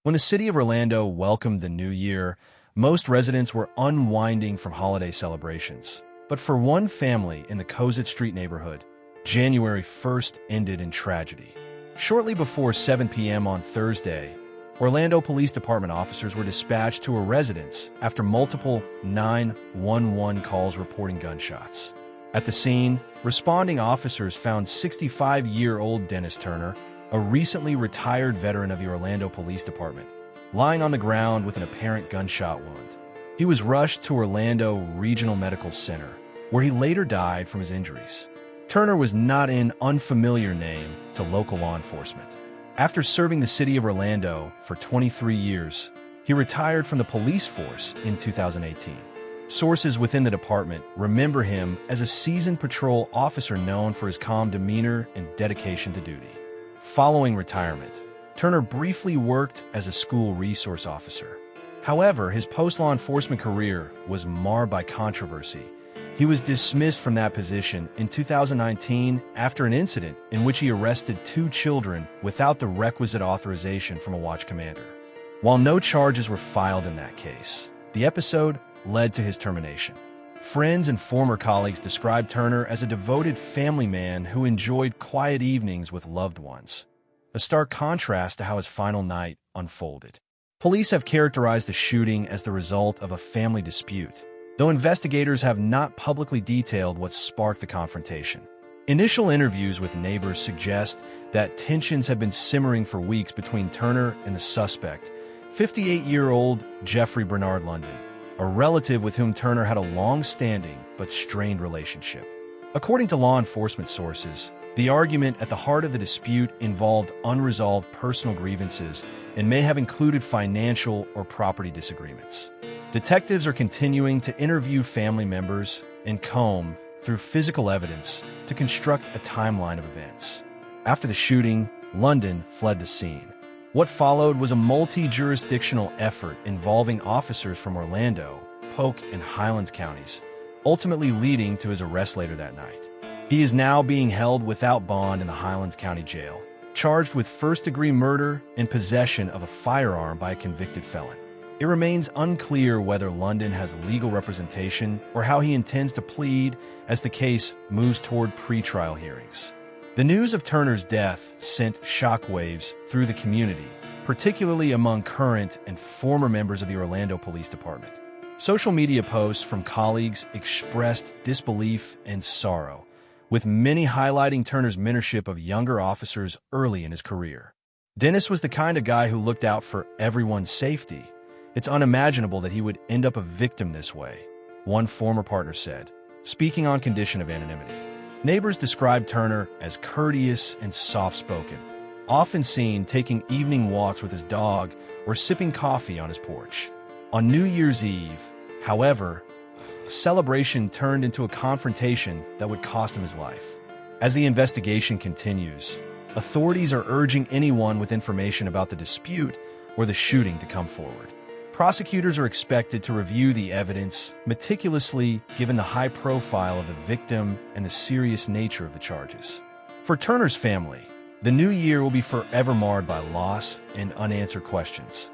When the city of Orlando welcomed the new year, most residents were unwinding from holiday celebrations. But for one family in the Cozad Street neighborhood, January 1st ended in tragedy. Shortly before 7 p.m. on Thursday, Orlando Police Department officers were dispatched to a residence after multiple 911 calls reporting gunshots. At the scene, responding officers found 65-year-old Dennis Turner, a recently retired veteran of the Orlando Police Department, lying on the ground with an apparent gunshot wound. He was rushed to Orlando Regional Medical Center, where he later died from his injuries. Turner was not an unfamiliar name to local law enforcement. After serving the city of Orlando for 23 years, he retired from the police force in 2018. Sources within the department remember him as a seasoned patrol officer known for his calm demeanor and dedication to duty. Following retirement, Turner briefly worked as a school resource officer. However, his post-law enforcement career was marred by controversy. He was dismissed from that position in 2019 after an incident in which he arrested 2 children without the requisite authorization from a watch commander. While no charges were filed in that case, the episode led to his termination. Friends and former colleagues described Turner as a devoted family man who enjoyed quiet evenings with loved ones, a stark contrast to how his final night unfolded. Police have characterized the shooting as the result of a family dispute, though investigators have not publicly detailed what sparked the confrontation. Initial interviews with neighbors suggest that tensions have been simmering for weeks between Turner and the suspect, 58-year-old Jeffrey Bernard London, a relative with whom Turner had a long-standing but strained relationship. According to law enforcement sources, the argument at the heart of the dispute involved unresolved personal grievances and may have included financial or property disagreements. Detectives are continuing to interview family members and comb through physical evidence to construct a timeline of events. After the shooting, London fled the scene. What followed was a multi-jurisdictional effort involving officers from Orlando, Polk, and Highlands counties, ultimately leading to his arrest later that night. He is now being held without bond in the Highlands County Jail, charged with first-degree murder and possession of a firearm by a convicted felon. It remains unclear whether London has legal representation or how he intends to plead as the case moves toward pretrial hearings. The news of Turner's death sent shockwaves through the community, particularly among current and former members of the Orlando Police Department. Social media posts from colleagues expressed disbelief and sorrow, with many highlighting Turner's mentorship of younger officers early in his career. Dennis was the kind of guy who looked out for everyone's safety. It's unimaginable that he would end up a victim this way, one former partner said, speaking on condition of anonymity. Neighbors described Turner as courteous and soft-spoken, often seen taking evening walks with his dog or sipping coffee on his porch. On New Year's Eve, however, celebration turned into a confrontation that would cost him his life. As the investigation continues, authorities are urging anyone with information about the dispute or the shooting to come forward. Prosecutors are expected to review the evidence meticulously given the high profile of the victim and the serious nature of the charges. For Turner's family, the new year will be forever marred by loss and unanswered questions.